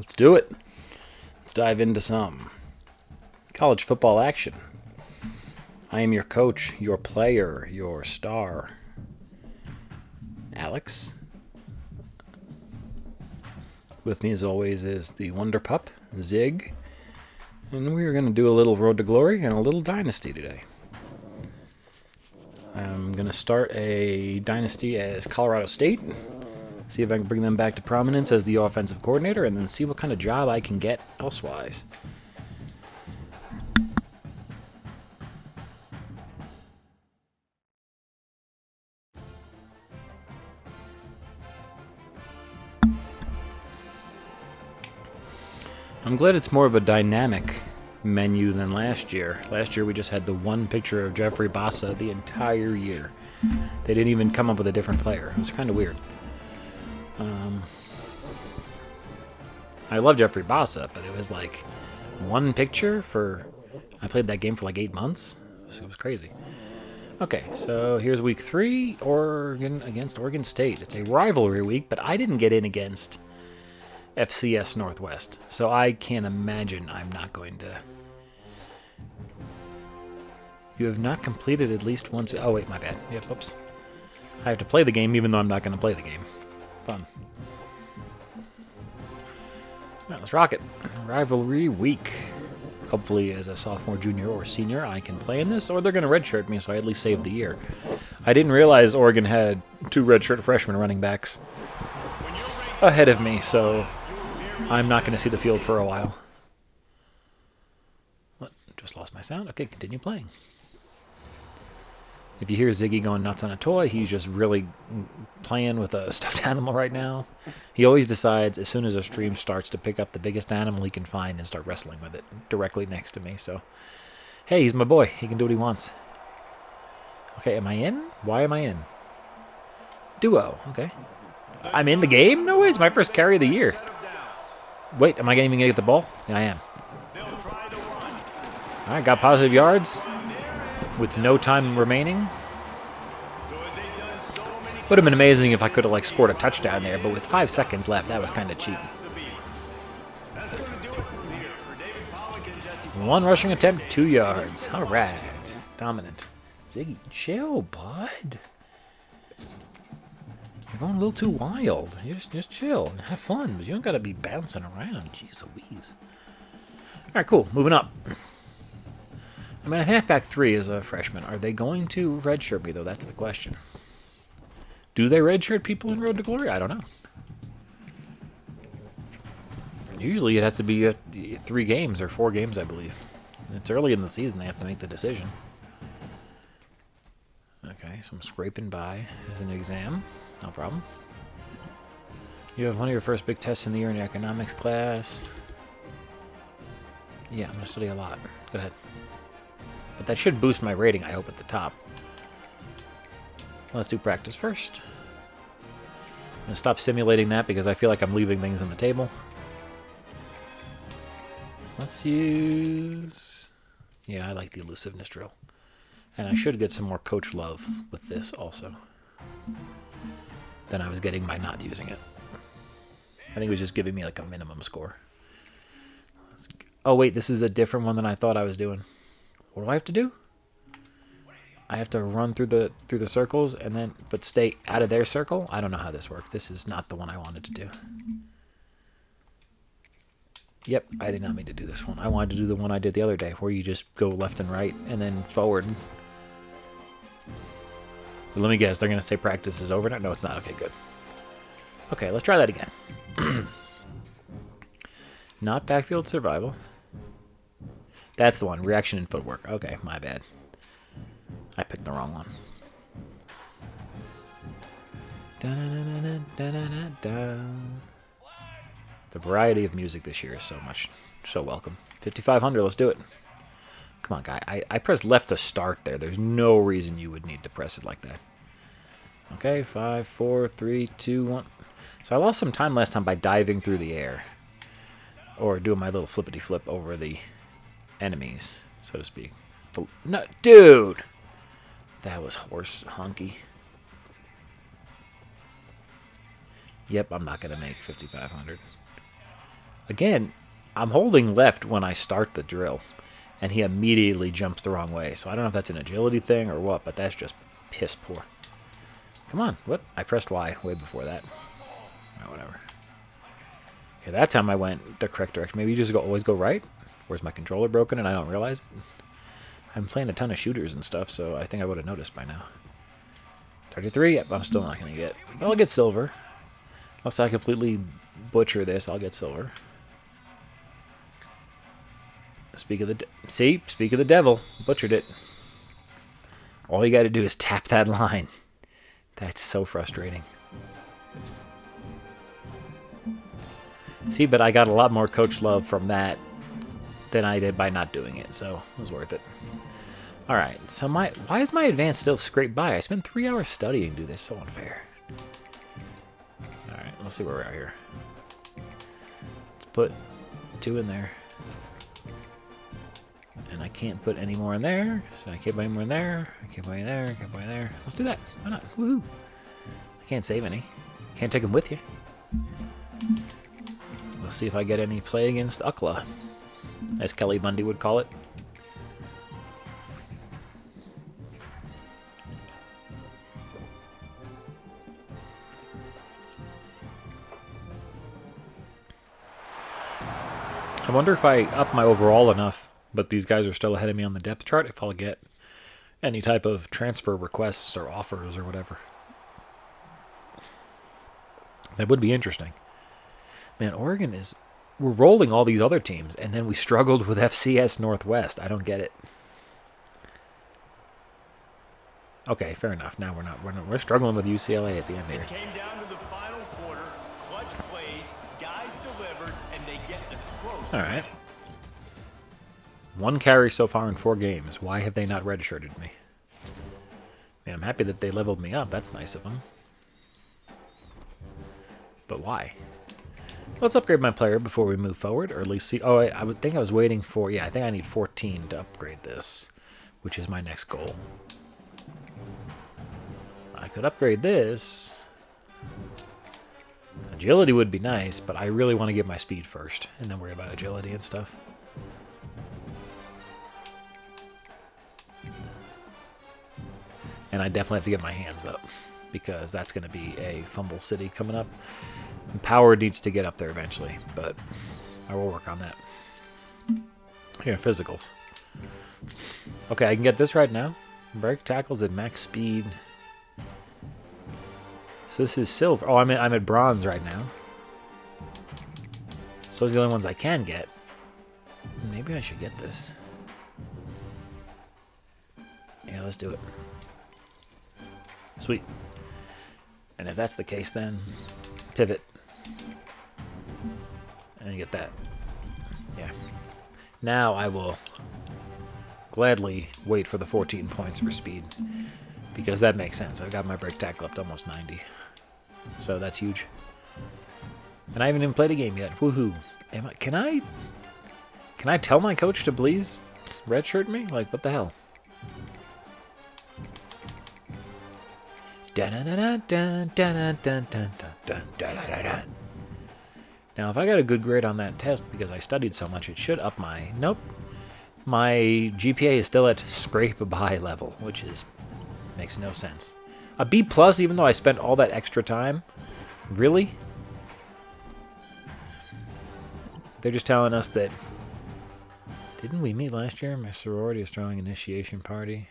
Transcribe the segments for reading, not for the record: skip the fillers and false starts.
Let's do it. Let's dive into some college football action. I am your coach, your player, your star, Alex. With me, as always, is the Wonder Pup, Zig. And we're going to do a little Road to Glory and a little Dynasty today. I'm going to start a Dynasty as Colorado State. See if I can bring them back to prominence as the offensive coordinator, and then see what kind of job I can get elsewise. I'm glad it's more of a dynamic menu than last year. Last year we just had the one picture of Jeffrey Bassa the entire year. They didn't even come up with a different player. It was kind of weird. I love Jeffrey Bassa, but it was like one picture for... I played that game for like 8 months. So it was crazy. Okay, so here's week 3, Oregon against Oregon State. It's a rivalry week, but I didn't get in against FCS Northwest, so I can't imagine I'm not going to... You have not completed at least once... Oh, wait, my bad. Yep, oops. I have to play the game even though I'm not going to play the game. Fun. All right, let's rock it. Rivalry week. Hopefully, as a sophomore, junior, or senior, I can play in this, or they're going to redshirt me, so I at least save the year. I didn't realize Oregon had 2 redshirt freshman running backs ahead of me, so I'm not going to see the field for a while. What? Just lost my sound? Okay, continue playing. If you hear Ziggy going nuts on a toy, he's just really playing with a stuffed animal right now. He always decides as soon as a stream starts to pick up the biggest animal he can find and start wrestling with it directly next to me. So, hey, he's my boy. He can do what he wants. Okay, am I in? Why am I in? Duo. Okay. I'm in the game? No way. It's my first carry of the year. Wait, am I even going to get the ball? Yeah, I am. All right, got positive yards with no time remaining. Would have been amazing if I could have like scored a touchdown there, but with 5 seconds left, that was kind of cheap. 1 rushing attempt, 2 yards. All right, dominant. Ziggy, chill, bud. You're going a little too wild. You just chill and have fun, but you don't got to be bouncing around. Jeez Louise. All right, cool. Moving up. I'm at halfback 3 as a freshman. Are they going to redshirt me, though? That's the question. Do they redshirt people in Road to Glory? I don't know. Usually it has to be 3 games or 4 games, I believe. It's early in the season. They have to make the decision. Okay, so I'm scraping by as an exam. No problem. You have one of your first big tests in the year in your economics class. Yeah, I'm going to study a lot. Go ahead. But that should boost my rating, I hope, at the top. Let's do practice first. I'm going to stop simulating that because I feel like I'm leaving things on the table. Let's use... Yeah, I like the elusiveness drill. And I should get some more coach love with this also than I was getting by not using it. I think it was just giving me like a minimum score. Oh wait, this is a different one than I thought I was doing. What do I have to do? I have to run through the circles and then but stay out of their circle? I don't know how this works. This is not the one I wanted to do. Yep, I did not mean to do this one. I wanted to do the one I did the other day where you just go left and right and then forward. But let me guess, they're going to say practice is over now? No, it's not. Okay, good. Okay, let's try that again. Not backfield survival. That's the one. Reaction and footwork. Okay, my bad. I picked the wrong one. The variety of music this year is so welcome. 5,500, let's do it. Come on, guy. I pressed left to start there. There's no reason you would need to press it like that. Okay, 5, 4, 3, 2, 1. So I lost some time last time by diving through the air. Or doing my little flippity flip over the enemies, so to speak. No, dude! That was horse honky. Yep, I'm not going to make 5,500. Again, I'm holding left when I start the drill, and he immediately jumps the wrong way. So I don't know if that's an agility thing or what, but that's just piss poor. Come on, what? I pressed Y way before that. Oh, whatever. Okay, that time I went the correct direction. Maybe you just always go right? Or is my controller broken and I don't realize it? I'm playing a ton of shooters and stuff, so I think I would have noticed by now. 33? Yep, I'm still not going to get. But I'll get silver. Unless I completely butcher this, I'll get silver. Speak of the devil. Butchered it. All you got to do is tap that line. That's so frustrating. See, but I got a lot more coach love from that than I did by not doing it, so it was worth it. Alright, so why is my advance still scraped by? I spent 3 hours studying to do this, so unfair. Alright, let's see where we're at here. Let's put 2 in there. And I can't put any more in there, so I can't put any more in there. I can't put any there, I can't put any there. Let's do that. Why not? Woohoo! I can't save any. Can't take them with you. We'll see if I get any play against Ukla, as Kelly Bundy would call it. I wonder if I up my overall enough, but these guys are still ahead of me on the depth chart, if I'll get any type of transfer requests or offers or whatever. That would be interesting. Man, Oregon is... We're rolling all these other teams, and then we struggled with FCS Northwest. I don't get it. Okay, fair enough. Now we're struggling with UCLA at the end here. It came down to the final quarter. Clutch plays, guys delivered, and they get the close. All right. 1 carry so far in 4 games. Why have they not redshirted me? Man, I'm happy that they leveled me up. That's nice of them. But why? Let's upgrade my player before we move forward, or at least see... Oh, I would think I was waiting for... Yeah, I think I need 14 to upgrade this, which is my next goal. I could upgrade this. Agility would be nice, but I really want to get my speed first, and then worry about agility and stuff. And I definitely have to get my hands up, because that's going to be a fumble city coming up. And power needs to get up there eventually, but I will work on that. Here, physicals. Okay, I can get this right now. Break tackles at max speed. So this is silver. Oh, I'm at bronze right now. So those are the only ones I can get. Maybe I should get this. Yeah, let's do it. Sweet. And if that's the case, then pivot. And you get that. Yeah. Now I will gladly wait for the 14 points for speed, because that makes sense. I've got my break tackle up to almost 90. So that's huge. And I haven't even played a game yet. Woohoo. Can I tell my coach to please redshirt me? Like, what the hell? Now, if I got a good grade on that test because I studied so much, it should up my... Nope. My GPA is still at scrape by level, which is... makes no sense. A B+, even though I spent all that extra time? Really? They're just telling us that... Didn't we meet last year? My sorority is throwing initiation party.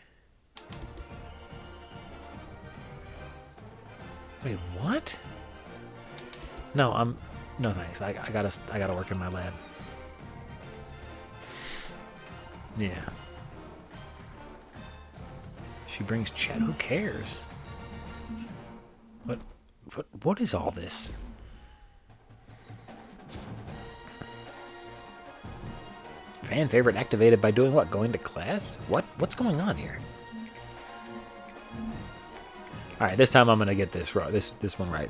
Wait, what? No, no thanks. I gotta work in my lab. Yeah. She brings chat. Who cares? What is all this? Fan favorite activated by doing what? Going to class? What's going on here? All right, this time I'm gonna get this right. This one right.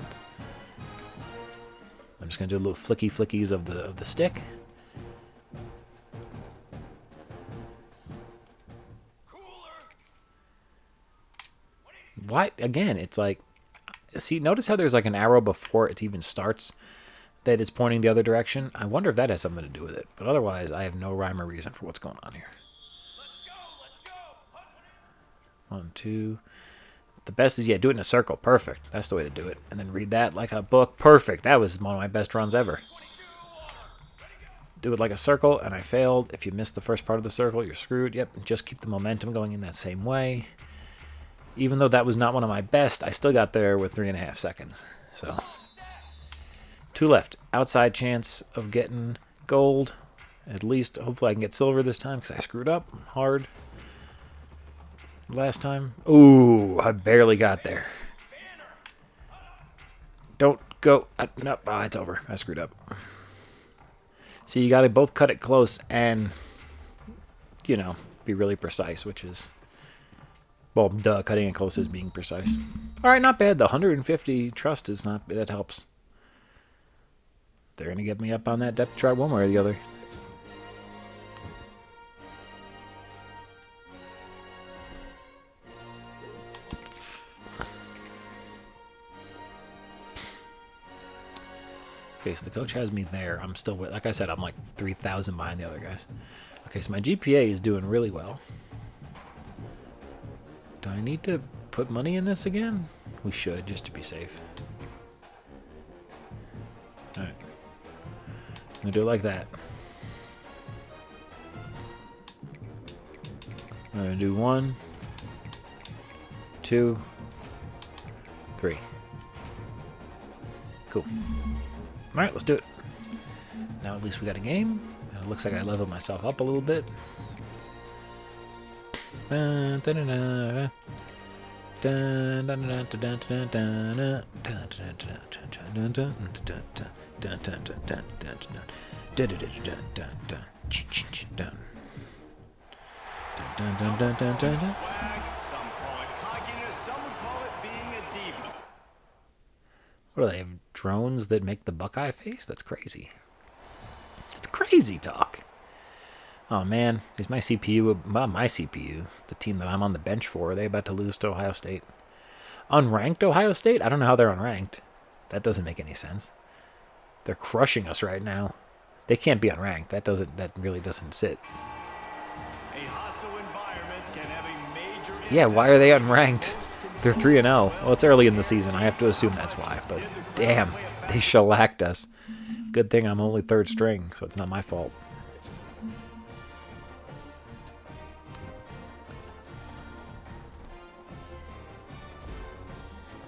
I'm just gonna do a little flickies of the stick. What? Again, it's like, see, notice how there's like an arrow before it even starts. that it's pointing the other direction. I wonder if that has something to do with it. But otherwise, I have no rhyme or reason for what's going on here. 1, 2. The best is, yeah, do it in a circle. Perfect. That's the way to do it. And then read that like a book. Perfect. That was one of my best runs ever. Do it like a circle, and I failed. If you miss the first part of the circle, you're screwed. Yep, just keep the momentum going in that same way. Even though that was not one of my best, I still got there with 3.5 seconds. So, 2 left. Outside chance of getting gold. At least, hopefully I can get silver this time, because I screwed up hard last time. Ooh, I barely got there. Don't go. No, it's over. I screwed up. So you got to both cut it close and, you know, be really precise, which is, well, duh, cutting it close is being precise. All right, not bad. The 150 trust is not, that helps. They're going to get me up on that depth chart one way or the other. Okay, so the coach has me there. I'm still, like I said, I'm like 3,000 behind the other guys. Okay, so my GPA is doing really well. Do I need to put money in this again? We should, just to be safe. Alright. I'm going to do it like that. I'm going to do 1, 2, 3. Cool. Alright, let's do it. Now at least we got a game. And it looks like I leveled myself up a little bit. What do they have? Drones that make the Buckeye face? That's crazy. That's crazy talk. Oh man, is my CPU, my CPU, the team that I'm on the bench for, are they about to lose to Ohio State? Unranked Ohio State? I don't know how they're unranked. That doesn't make any sense. They're crushing us right now. They can't be unranked. That really doesn't sit. A hostile environment can have a major Yeah, why are they unranked? They're 3-0. Well, it's early in the season. I have to assume that's why. But damn, they shellacked us. Good thing I'm only 3rd string, so it's not my fault.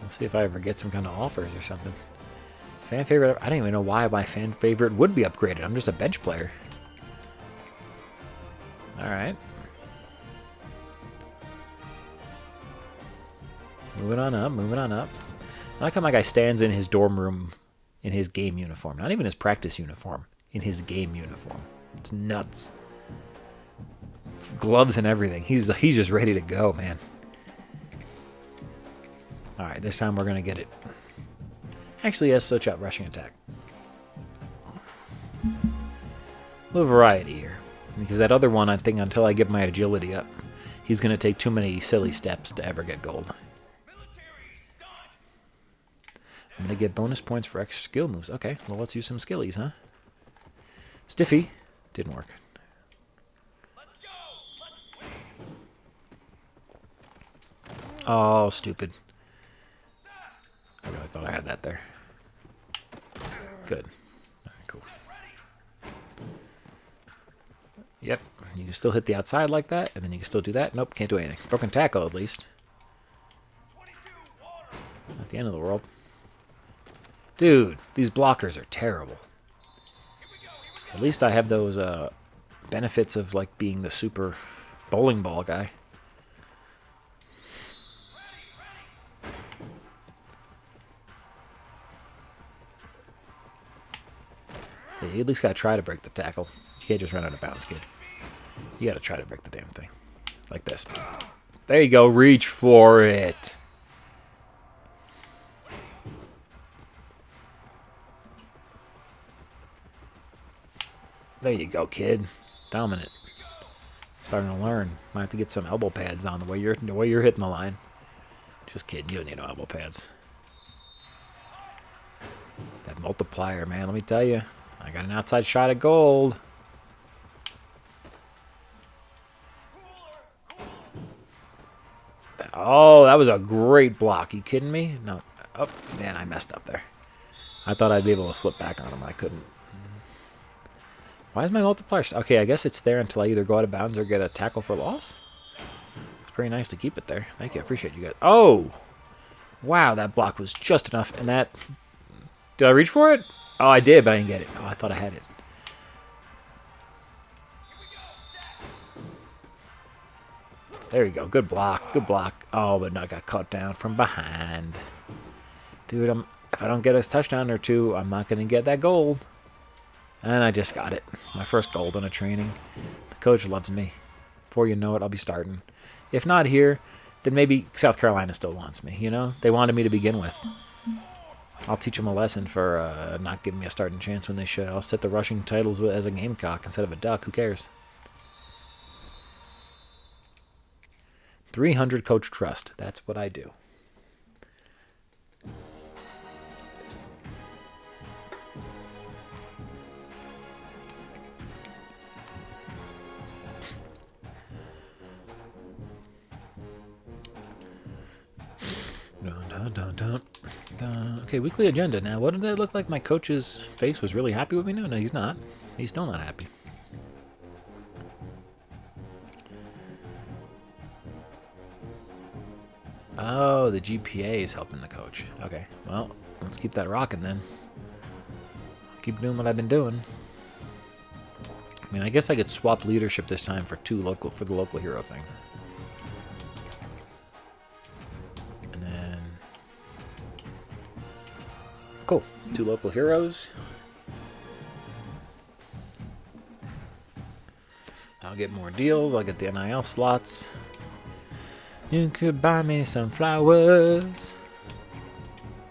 Let's see if I ever get some kind of offers or something. Fan favorite? I don't even know why my fan favorite would be upgraded. I'm just a bench player. Alright. Moving on up, moving on up. I like how my guy stands in his dorm room in his game uniform. Not even his practice uniform. In his game uniform. It's nuts. Gloves and everything. He's just ready to go, man. Alright, this time we're going to get it. Actually, yes, switch out rushing attack. A little variety here. Because that other one, I think, until I get my agility up, he's going to take too many silly steps to ever get gold. I'm going to get bonus points for extra skill moves. Okay, well, let's use some skillies, huh? Stiffy. Didn't work. Oh, stupid. I really thought I had that there. Good. All right, cool. Yep, you can still hit the outside like that, and then you can still do that. Nope, can't do anything. Broken tackle, at least. Not the end of the world. Dude, these blockers are terrible. At least I have those benefits of like being the super bowling ball guy. Yeah, you at least gotta try to break the tackle. You can't just run out of bounds, kid. You gotta try to break the damn thing. Like this. There you go, reach for it. There you go, kid. Dominant. Starting to learn. Might have to get some elbow pads on the way you're hitting the line. Just kidding. You don't need no elbow pads. Multiplier, man. Let me tell you. I got an outside shot at gold. Oh, that was a great block. You kidding me? No. Oh, man, I messed up there. I thought I'd be able to flip back on him. I couldn't. Why is my multiplier... Okay, I guess it's there until I either go out of bounds or get a tackle for loss. It's pretty nice to keep it there. Thank you. I appreciate you guys. Oh! Wow, that block was just enough. And that... Did I reach for it? Oh, I did, but I didn't get it. Oh, I thought I had it. There you go. Good block. Good block. Oh, but no, I got caught down from behind. Dude, if I don't get a touchdown or two, I'm not going to get that gold. And I just got it. My first gold in a training. The coach loves me. Before you know it, I'll be starting. If not here, then maybe South Carolina still wants me, you know? They wanted me to begin with. I'll teach them a lesson for not giving me a starting chance when they should. I'll set the rushing titles as a Gamecock instead of a Duck. Who cares? 300 coach trust. That's what I do. Okay, weekly agenda. Now, what did it look like? My coach's face was really happy with me? No, he's not. He's still not happy. Oh, the GPA is helping the coach. Okay, well, let's keep that rocking then. Keep doing what I've been doing. I mean, I guess I could swap leadership this time for the local hero thing. And then... Cool. 2 local heroes. I'll get more deals. I'll get the NIL slots. You could buy me some flowers.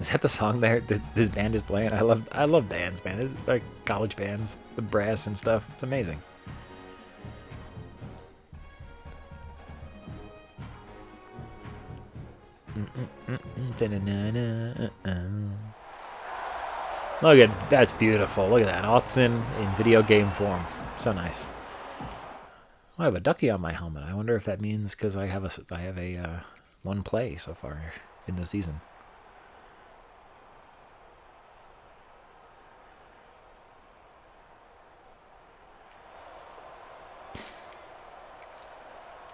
Is that the song there? This band is playing. I love bands, man. It's like college bands, the brass and stuff. It's amazing. Look at that's beautiful. Look at that. Autzen in video game form. So nice. I have a ducky on my helmet. I wonder if that means because I have a one play so far in the season.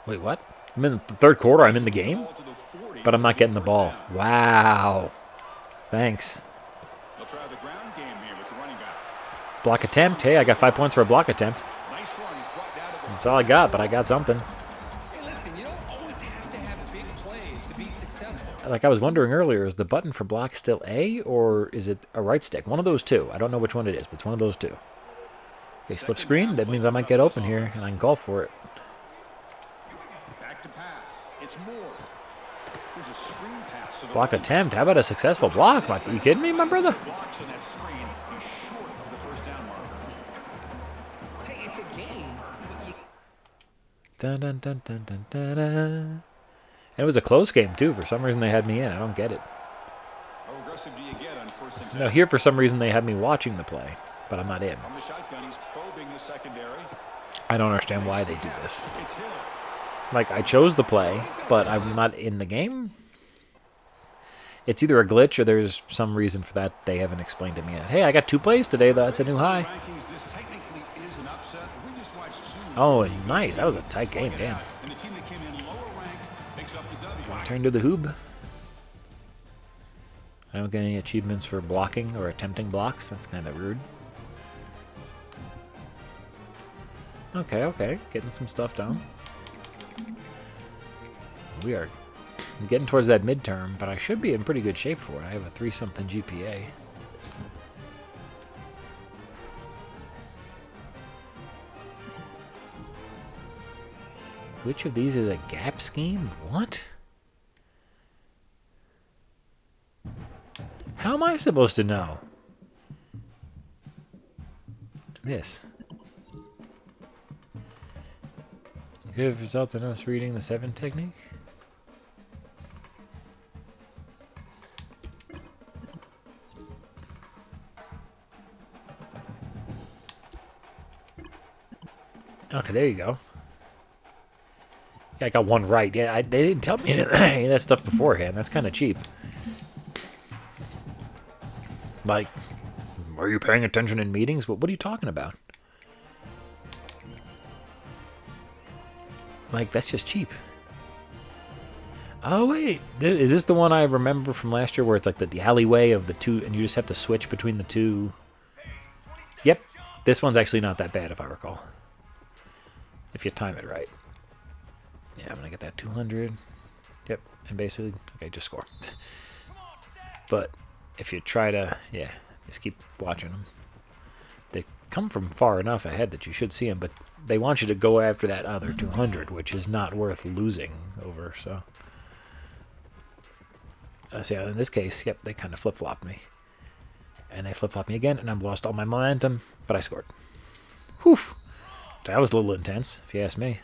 Wait, what? I'm in the third quarter. I'm in the game, but I'm not getting the ball. Wow. Thanks. Block attempt. Hey, I got 5 points for a block attempt. That's all I got, but I got something. Hey, listen, you don't always have to have big plays to be successful. Like I was wondering earlier, is the button for block still A or is it a right stick? One of those two. I don't know which one it is, but it's one of those two. Okay, slip screen. That means I might get open here, and I can call for it. Back to pass. It's more. Here's a screen pass to the Block attempt. How about a successful block? Are you kidding me, my brother? blocks on that screen. He's short of the first down marker. Hey, it's a game. Dun, dun, dun, dun, dun, dun, dun. And it was a close game, too. For some reason, they had me in. I don't get it. How aggressive do you get on first and 10? No, here, for some reason, they had me watching the play, but I'm not in. From the shotgun, he's probing the secondary. I don't understand why they do this. It's Hill. Like, I chose the play, but I'm not in the game. It's either a glitch or there's some reason for that they haven't explained to me yet. Hey, I got 2 plays today, though. That's a new high. Rankings, this technically is an upset. We just watched two. Oh, nice. That was a tight game, damn. And the team that came in lower ranked picks up the W. Turn to the hoob. I don't get any achievements for blocking or attempting blocks. That's kind of rude. Okay. Getting some stuff done. We are getting towards that midterm, but I should be in pretty good shape for it. I have a 3-something GPA. Which of these is a gap scheme? What? How am I supposed to know? This. Could have resulted in us reading the 7 technique? Okay, there you go. Yeah, I got one right. Yeah, they didn't tell me any of that stuff beforehand. That's kind of cheap. Like, are you paying attention in meetings? What are you talking about? Like, that's just cheap. Oh, wait. Is this the one I remember from last year where it's like the alleyway of the two, and you just have to switch between the two? Yep. This one's actually not that bad, if I recall. If you time it right. Yeah, I'm going to get that 200. Yep. And basically, okay, just score. But if you try to, yeah, just keep watching them. They come from far enough ahead that you should see them, but they want you to go after that other 200, which is not worth losing over, so. So yeah, in this case, yep, they kind of flip-flopped me. And they flip-flopped me again, and I've lost all my momentum, but I scored. Whew. That was a little intense, if you ask me.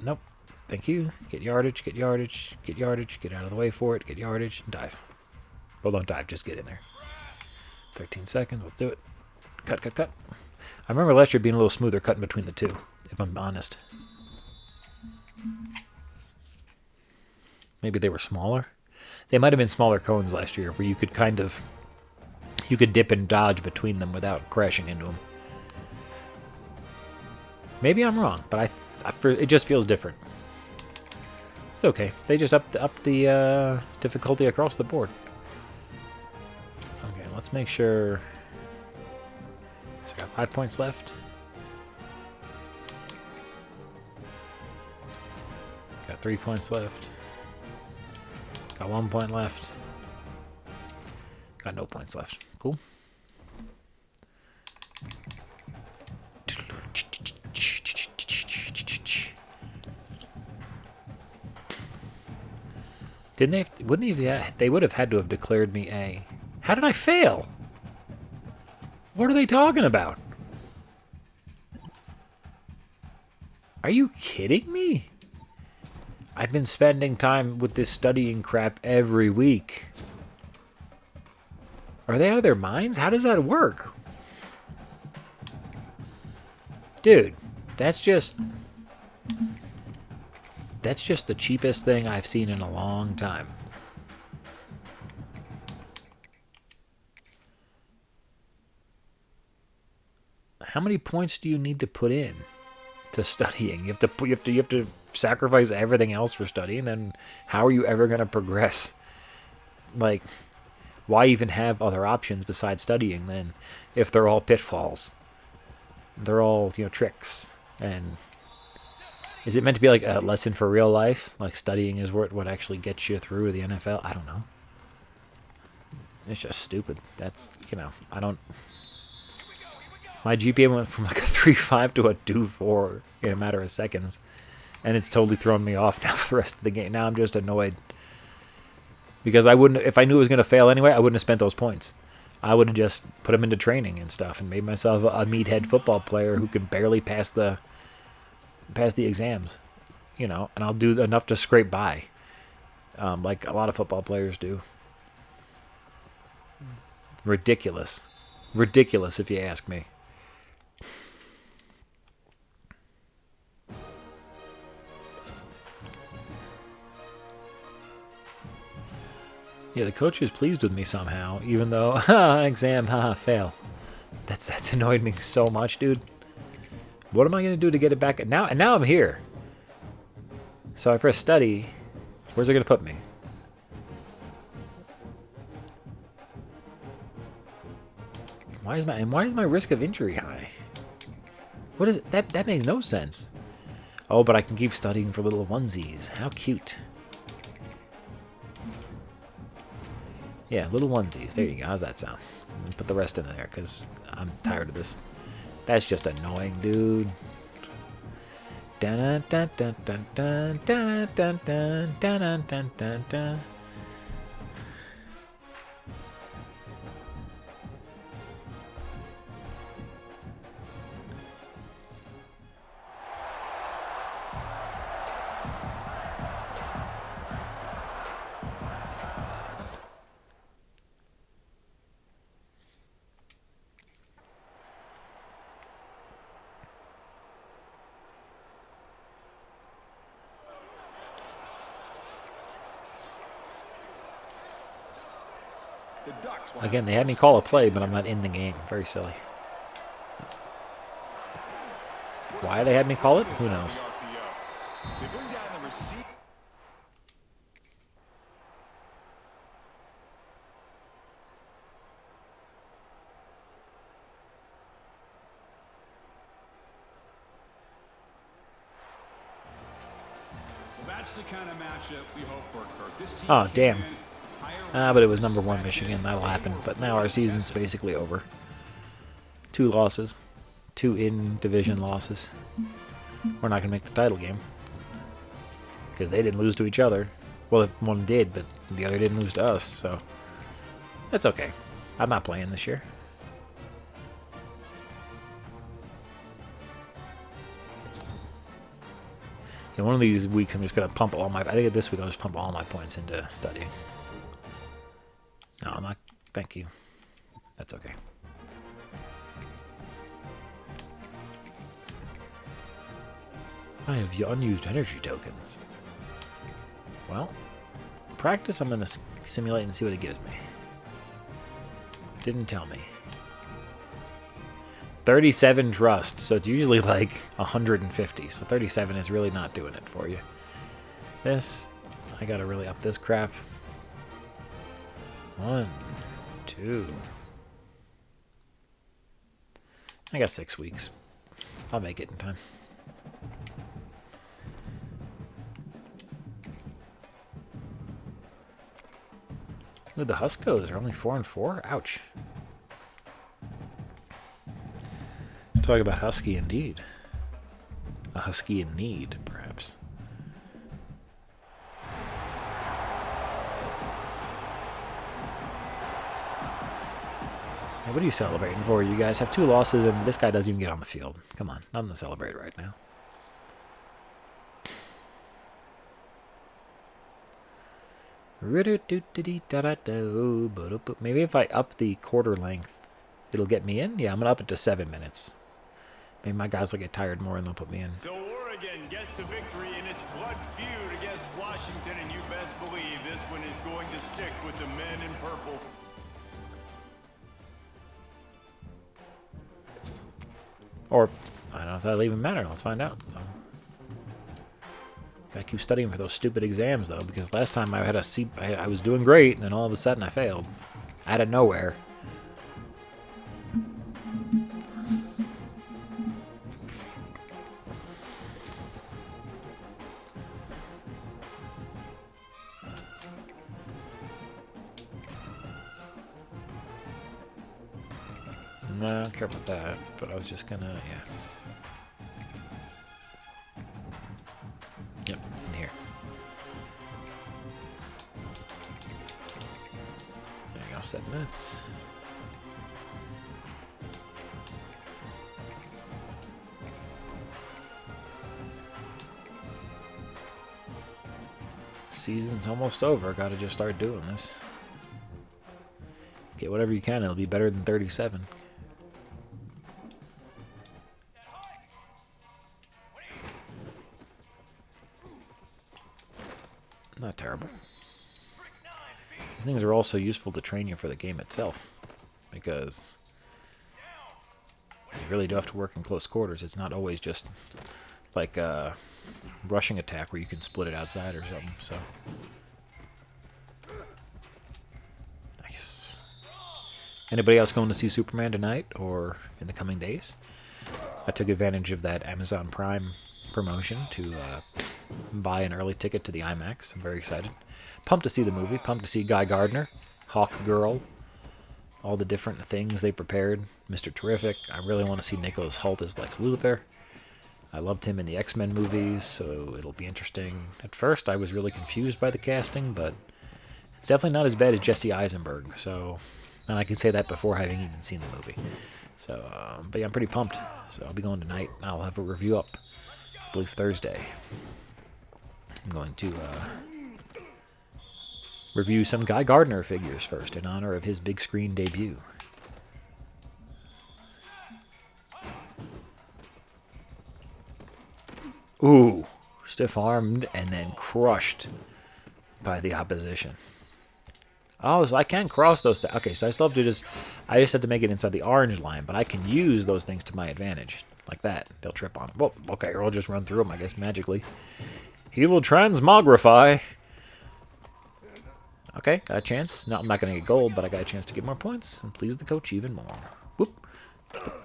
Nope. Thank you. Get yardage, get yardage, get yardage, get out of the way for it, get yardage, and dive. Well, don't dive, just get in there. 13 seconds, let's do it. Cut, cut, cut. I remember last year being a little smoother cutting between the two, if I'm honest. Maybe they were smaller. They might have been smaller cones last year where you could kind of, you could dip and dodge between them without crashing into them. Maybe I'm wrong, but it just feels different. It's okay. They just upped the difficulty across the board. Okay, let's make sure. So I got 5 points left. Got 3 points left. Got 1 point left. Got no points left. Cool. Didn't they? They would have had to have declared me A. How did I fail? What are they talking about? Are you kidding me? I've been spending time with this studying crap every week. Are they out of their minds? How does that work? Dude, that's just the cheapest thing I've seen in a long time. How many points do you need to put in to studying? You have to sacrifice everything else for studying. Then how are you ever going to progress? Like, why even have other options besides studying then if they're all pitfalls? They're all, tricks. And is it meant to be like a lesson for real life? Like studying is what actually gets you through the NFL? I don't know. It's just stupid. That's, I don't. My GPA went from like a 3.5 to a 2.4 in a matter of seconds. And it's totally thrown me off now for the rest of the game. Now I'm just annoyed. Because if I knew it was going to fail anyway, I wouldn't have spent those points. I would have just put them into training and stuff and made myself a meathead football player who can barely pass the exams. And I'll do enough to scrape by. Like a lot of football players do. Ridiculous. Ridiculous if you ask me. Yeah, the coach is pleased with me somehow, even though, exam, fail. That's annoyed me so much, dude. What am I going to do to get it back? Now I'm here. So I press study. Where's it going to put me? Why is my risk of injury high? What is it? That makes no sense. Oh, but I can keep studying for little onesies. How cute. Yeah, little onesies. There you go. How's that sound? Put the rest in there because I'm tired of this. That's just annoying, dude. Dun dun dun dun dun dun dun dun dun dun dun dun. Again, they had me call a play, but I'm not in the game. Very silly. Why they had me call it? Who knows? That's the kind of matchup we hope for, Kirk. This team Oh, damn. But it was #1 Michigan. That'll happen. But now our season's basically over. 2 losses. 2 in-division losses. We're not going to make the title game. Because they didn't lose to each other. Well, if one did, but the other didn't lose to us, so... That's okay. I'm not playing this year. Yeah, one of these weeks I'm just going to pump all my... I think this week I'll just pump all my points into studying. No, I'm not... Thank you. That's okay. I have your unused energy tokens. Well, practice I'm going to simulate and see what it gives me. Didn't tell me. 37 trust, so it's usually like 150, so 37 is really not doing it for you. This, I gotta really up this crap. 1, 2. I got 6 weeks. I'll make it in time. Ooh, the Huskos are only 4-4? Ouch. Talk about husky indeed. A husky in need, perhaps. Hey, what are you celebrating for? You guys have 2 losses and this guy doesn't even get on the field. Come on, nothing to celebrate right now. Maybe if I up the quarter length, it'll get me in? Yeah, I'm going to up it to 7 minutes. Maybe my guys will get tired more and they'll put me in. So Oregon gets the victory in its blood feud against Washington, and you best believe this one is going to stick with the men in purple. Or, I don't know if that'll even matter. Let's find out. Gotta keep studying for those stupid exams, though, because last time I had a C, I was doing great, and then all of a sudden I failed. Out of nowhere. No, I don't care about that, but I was just gonna, yeah. Yep, in here. There you go, 7 minutes. Season's almost over, gotta just start doing this. Get whatever you can, it'll be better than 37. Not terrible. These things are also useful to train you for the game itself, because you really do have to work in close quarters. It's not always just like a rushing attack where you can split it outside or something. So nice. Anybody else going to see Superman tonight or in the coming days? I took advantage of that Amazon Prime promotion to buy an early ticket to the IMAX. I'm very excited. Pumped to see the movie. Pumped to see Guy Gardner, Hawk Girl, all the different things they prepared. Mr. Terrific. I really want to see Nicholas Hoult as Lex Luthor. I loved him in the X-Men movies, so it'll be interesting. At first, I was really confused by the casting, but it's definitely not as bad as Jesse Eisenberg. So, and I can say that before having even seen the movie. So, but yeah, I'm pretty pumped. So I'll be going tonight. I'll have a review up, I believe Thursday. I'm going to review some Guy Gardner figures first in honor of his big screen debut. Ooh, stiff-armed and then crushed by the opposition. Oh, so I can cross those. Okay, so I still have to I just have to make it inside the orange line, but I can use those things to my advantage. Like that. They'll trip on them. Well, okay, or I'll just run through them, I guess, magically. He will transmogrify. Okay, got a chance. No, I'm not going to get gold, but I got a chance to get more points and please the coach even more. Whoop.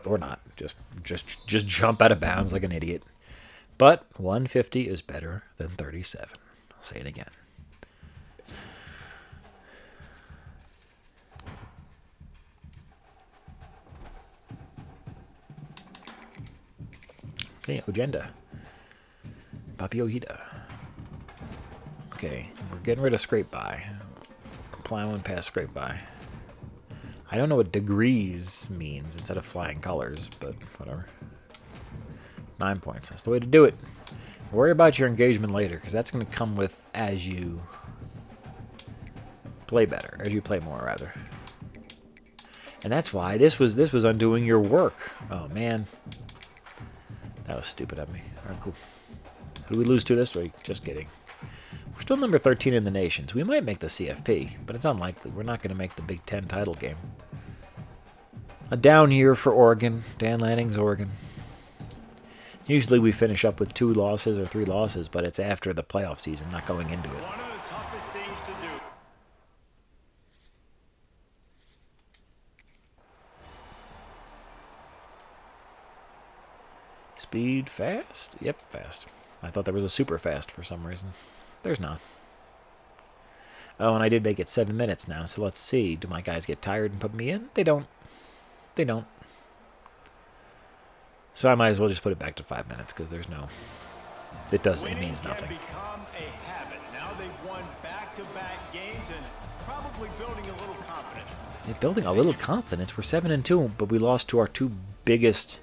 Or not. Just jump out of bounds like an idiot. But 150 is better than 37. I'll say it again. Okay, Agenda. Papi Ojeda. Okay, we're getting rid of scrape by. Plowing past scrape by. I don't know what degrees means instead of flying colors, but whatever. 9 points. That's the way to do it. Worry about your engagement later, because that's going to come with as you play better, as you play more, rather. And that's why this was undoing your work. Oh man, that was stupid of me. All right, cool. Who do we lose to this week? Just kidding. We're still number 13 in the nations. We might make the CFP, but it's unlikely. We're not going to make the Big Ten title game. A down year for Oregon. Dan Lanning's Oregon. Usually we finish up with 2 losses or 3 losses, but it's after the playoff season, not going into it. One of the toughest things to do. Speed fast? Yep, fast. I thought there was a super fast for some reason. There's not. Oh, and I did make it 7 minutes now, so let's see. Do my guys get tired and put me in? They don't. They don't. So I might as well just put it back to 5 minutes, because there's no... It means nothing. Winning can become a habit. Now they've won back-to-back games and probably building a little confidence. They're building a little confidence. We're 7-2, but we lost to our 2 biggest...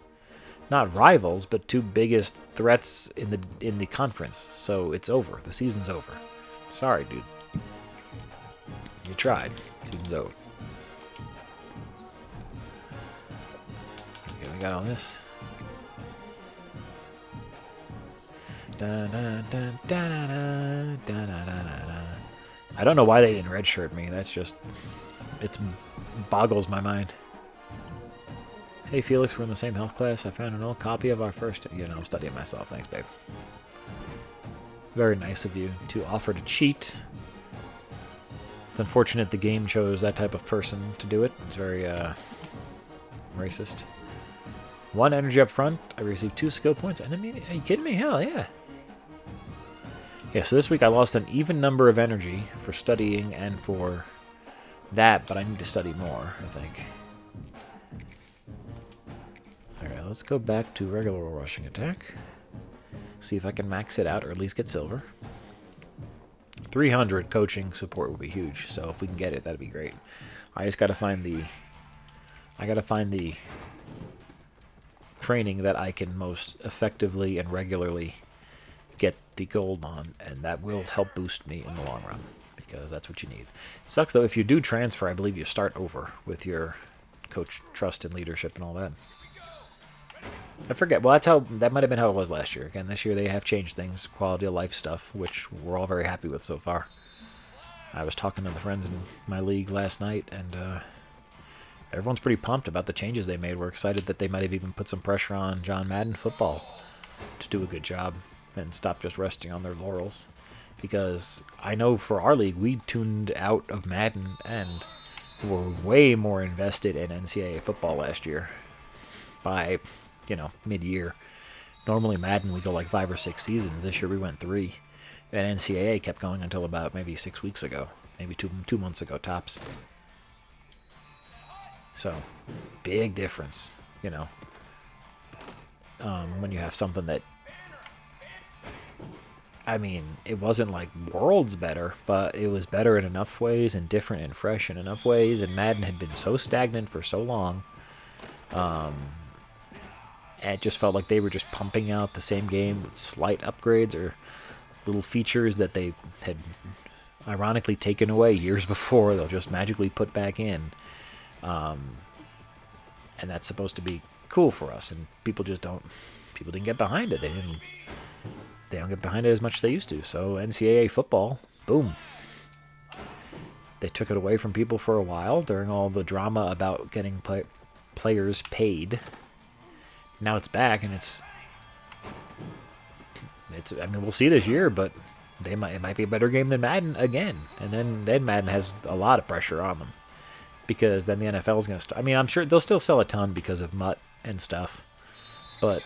Not rivals, but 2 biggest threats in the conference. So it's over. The season's over. Sorry, dude. You tried. The season's over. Okay, we got all this. I don't know why they didn't redshirt me. That's just... It boggles my mind. Hey Felix, we're in the same health class. I found an old copy of our first... You know, I'm studying myself. Thanks, babe. Very nice of you to offer to cheat. It's unfortunate the game chose that type of person to do it. It's very, racist. 1 energy up front. I received 2 skill points. And I mean, are you kidding me? Hell yeah. Yeah, so this week I lost an even number of energy for studying and for that, but I need to study more, I think. Alright, let's go back to regular rushing attack. See if I can max it out or at least get silver. 300 coaching support would be huge, so if we can get it, that'd be great. I just gotta find the... training that I can most effectively and regularly get the gold on, and that will help boost me in the long run, because that's what you need. It sucks, though, if you do transfer, I believe you start over with your coach trust and leadership and all that. I forget. Well, that might have been how it was last year. Again, this year they have changed things, quality of life stuff, which we're all very happy with so far. I was talking to the friends in my league last night, and everyone's pretty pumped about the changes they made. We're excited that they might have even put some pressure on John Madden football to do a good job and stop just resting on their laurels. Because I know for our league, we tuned out of Madden and were way more invested in NCAA football last year by... you know, mid-year. Normally Madden we go like 5 or 6 seasons. This year we went 3. And NCAA kept going until about maybe 6 weeks ago. Maybe two months ago, tops. So, big difference, you know. When you have something that... I mean, it wasn't like worlds better, but it was better in enough ways and different and fresh in enough ways. And Madden had been so stagnant for so long. It just felt like they were just pumping out the same game with slight upgrades or little features that they had ironically taken away years before. They'll just magically put back in. And that's supposed to be cool for us. And people didn't get behind it. They don't get behind it as much as they used to. So NCAA football, boom. They took it away from people for a while during all the drama about getting players paid. Now it's back, and it's. I mean, we'll see this year, but it might be a better game than Madden again. And then Madden has a lot of pressure on them, because then the NFL is going to start. I mean, I'm sure they'll still sell a ton because of MUT and stuff, but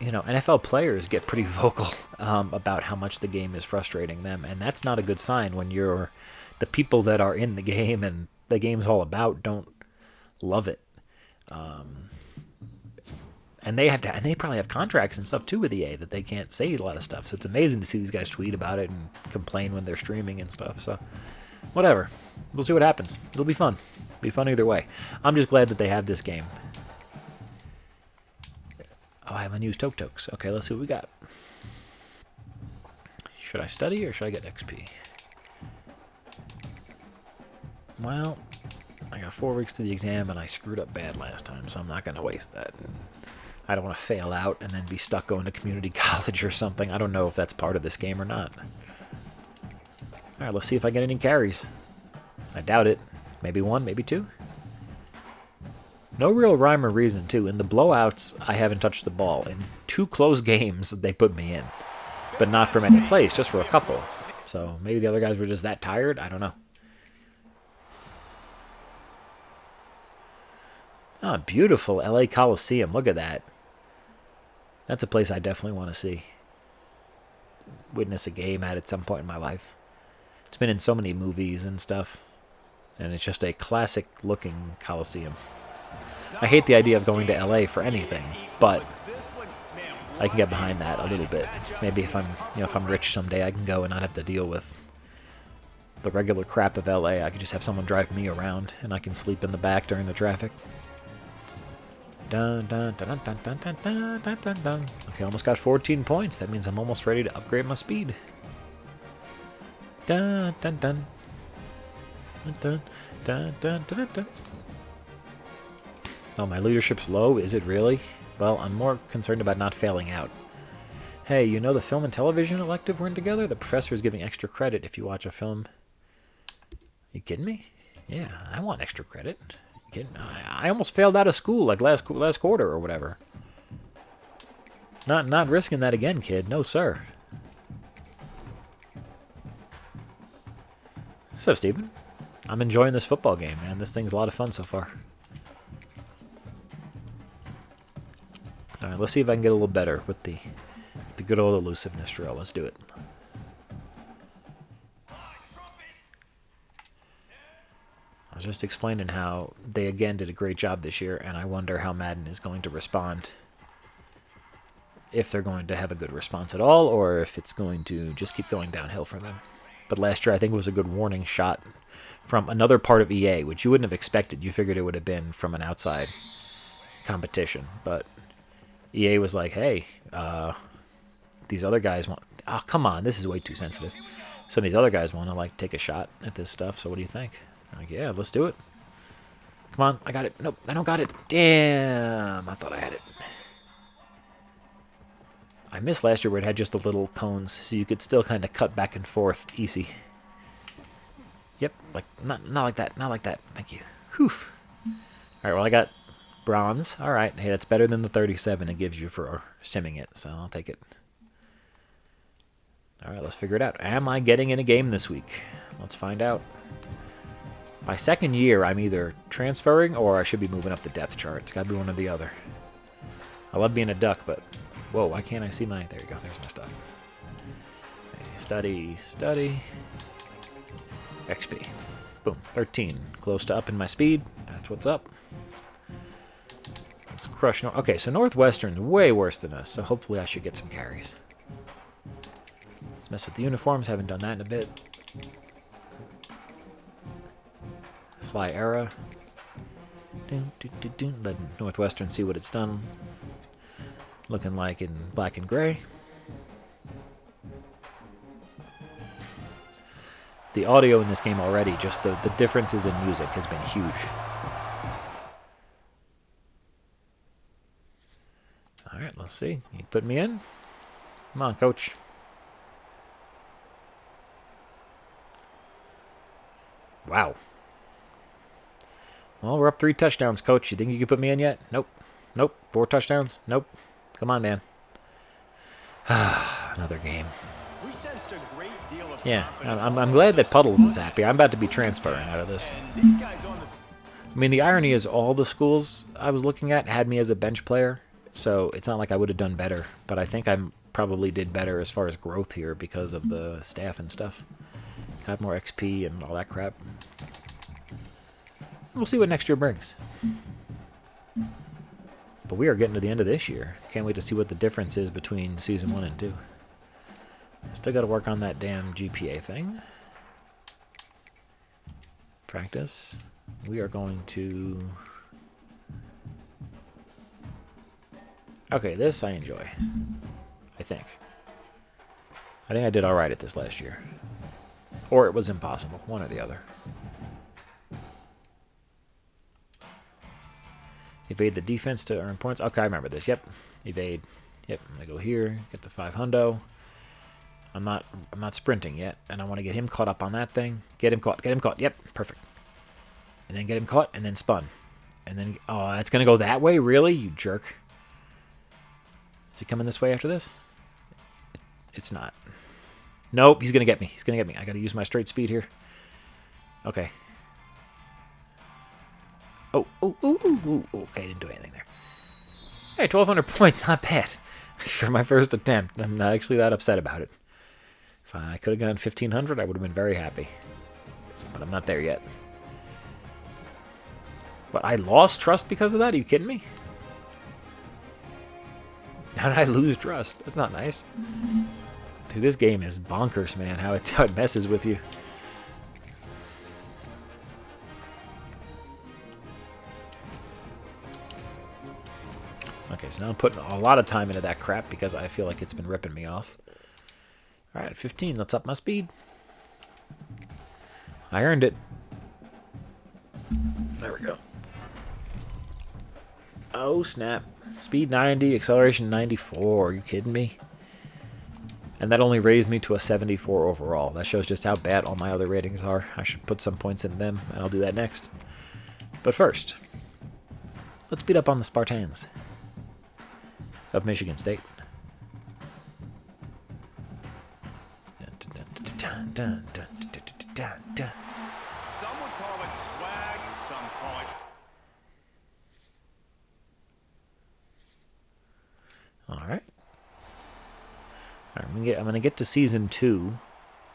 NFL players get pretty vocal about how much the game is frustrating them, and that's not a good sign when the people that are in the game and the game's all about don't love it. And they probably have contracts and stuff too with EA that they can't say a lot of stuff. So it's amazing to see these guys tweet about it and complain when they're streaming and stuff. So whatever, we'll see what happens. It'll be fun. It'll be fun either way. I'm just glad that they have this game. Oh, I have unused Tokes. Okay, let's see what we got. Should I study or should I get XP? Well, I got 4 weeks to the exam and I screwed up bad last time, so I'm not going to waste that. I don't want to fail out and then be stuck going to community college or something. I don't know if that's part of this game or not. Alright, let's see if I get any carries. I doubt it. Maybe 1, maybe 2. No real rhyme or reason, too. In the blowouts, I haven't touched the ball. In 2 close games, they put me in. But not from any place, just for a couple. So maybe the other guys were just that tired? I don't know. Ah, beautiful LA Coliseum. Look at that. That's a place I definitely want to see. Witness a game at some point in my life. It's been in so many movies and stuff. And it's just a classic-looking Coliseum. I hate the idea of going to LA for anything, but I can get behind that a little bit. Maybe if I'm rich someday, I can go and not have to deal with the regular crap of LA. I could just have someone drive me around, and I can sleep in the back during the traffic. Dun, dun, dun, dun, dun, dun, dun, dun, dun, dun. Okay, almost got 14 points. That means I'm almost ready to upgrade my speed. Dun, dun, dun. Dun, dun, dun, dun, dun. Oh, my leadership's low? Is it really? Well, I'm more concerned about not failing out. Hey, you know the film and television elective we're in together? The professor is giving extra credit if you watch a film. You kidding me? Yeah, I want extra credit. You kidding? I almost failed out of school like last quarter or whatever. Not risking that again, kid. No, sir. What's up, Steven? I'm enjoying this football game, man. This thing's a lot of fun so far. Alright, let's see if I can get a little better with the good old elusiveness drill. Let's do it. I was just explaining how they again did a great job this year, and I wonder how Madden is going to respond. If they're going to have a good response at all, or if it's going to just keep going downhill for them. But last year I think it was a good warning shot from another part of EA, which you wouldn't have expected. You figured it would have been from an outside competition, but EA was like, hey, these other guys want... Oh, come on, this is way too sensitive. Some of these other guys want to, like, take a shot at this stuff, so what do you think? I'm like, yeah, let's do it. Come on, I got it. Nope, I don't got it. Damn, I thought I had it. I missed last year where it had just the little cones, so you could still kind of cut back and forth easy. Yep, like, not like that, not like that. Thank you. Whew. Alright, well, I got... bronze. Alright. Hey, that's better than the 37 it gives you for simming it, so I'll take it. Alright, let's figure it out. Am I getting in a game this week? Let's find out. My second year, I'm either transferring or I should be moving up the depth chart. It's got to be one or the other. I love being a duck, but... Whoa, why can't I see my... There you go. There's my stuff. Okay, study, study. XP. Boom. 13. Close to upping my speed. That's what's up. Let's crush... Okay, so Northwestern's way worse than us, so hopefully I should get some carries. Let's mess with the uniforms. Haven't done that in a bit. Fly era. Let Northwestern see what it's done. Looking like in black and gray. The audio in this game already, just the differences in music has been huge. Alright, let's see. You put me in? Come on, coach. Wow. Well, we're up 3 touchdowns, Coach. You think you can put me in yet? Nope. Nope. 4 touchdowns? Nope. Come on, man. Another game. We sensed a great deal of Yeah, confidence. I'm glad that Puddles is happy. I'm about to be transferring out of this. And these guys on the I mean, the irony is all the schools I was looking at had me as a bench player, so it's not like I would have done better. But I think I probably did better as far as growth here because of the staff and stuff. Got more XP and all that crap. We'll see what next year brings. But we are getting to the end of this year. Can't wait to see what the difference is between Season 1 and 2. Still got to work on that damn GPA thing. Practice. We are going to... Okay, this I enjoy. I think. I think I did alright at this last year. Or it was impossible. One or the other. Evade the defense to earn points. Okay, I remember this. Yep. Evade. Yep. I'm going to go here. Get the 500. I'm not sprinting yet. And I want to get him caught up on that thing. Get him caught. Get him caught. Yep. Perfect. And then get him caught and then spun. And then... Oh, it's going to go that way? Really? You jerk. Is he coming this way after this? It's not. Nope. He's going to get me. He's going to get me. I got to use my straight speed here. Okay. Oh, okay, didn't do anything there. Hey, 1,200 points, not bad. For my first attempt. I'm not actually that upset about it. If I could have gotten 1,500, I would have been very happy. But I'm not there yet. But I lost trust because of that? Are you kidding me? How did I lose trust? That's not nice. Dude, this game is bonkers, man. How it messes with you. Okay, so now I'm putting a lot of time into that crap because I feel like it's been ripping me off. Alright, 15. Let's up my speed. I earned it. There we go. Oh, snap. Speed 90, acceleration 94. Are you kidding me? And that only raised me to a 74 overall. That shows just how bad all my other ratings are. I should put some points in them, and I'll do that next. But first, let's beat up on the Spartans of Michigan State. some would call it swag, some call it All right. I'm going to get to Season 2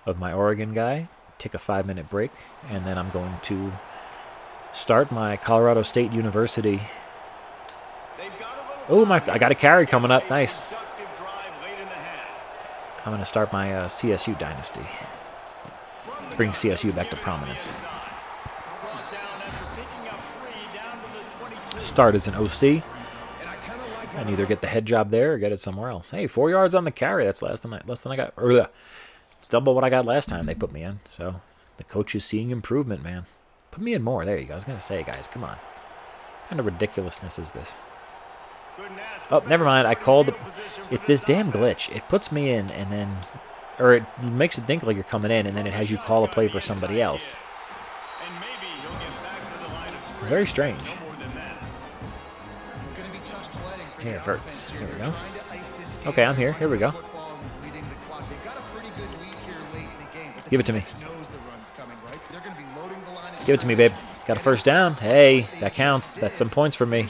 of my Oregon guy, take a 5-minute break, and then I'm going to start my Colorado State University. Oh, I got a carry coming up. Nice. I'm going to start my CSU dynasty. Bring CSU back to prominence. Start as an OC. And either get the head job there or get it somewhere else. Hey, 4 yards on the carry. That's less than I got. It's double what I got last time they put me in. So the coach is seeing improvement, man. Put me in more. There you go. I was going to say, guys, come on. What kind of ridiculousness is this? Oh, never mind. I called. It's this damn glitch. It puts me in and then... Or it makes it think like you're coming in and then it has you call a play for somebody else. It's very strange. Yeah, Verts. Here we go. Okay, I'm here. Here we go. Give it to me. Give it to me, babe. Got a first down. Hey, that counts. That's some points for me.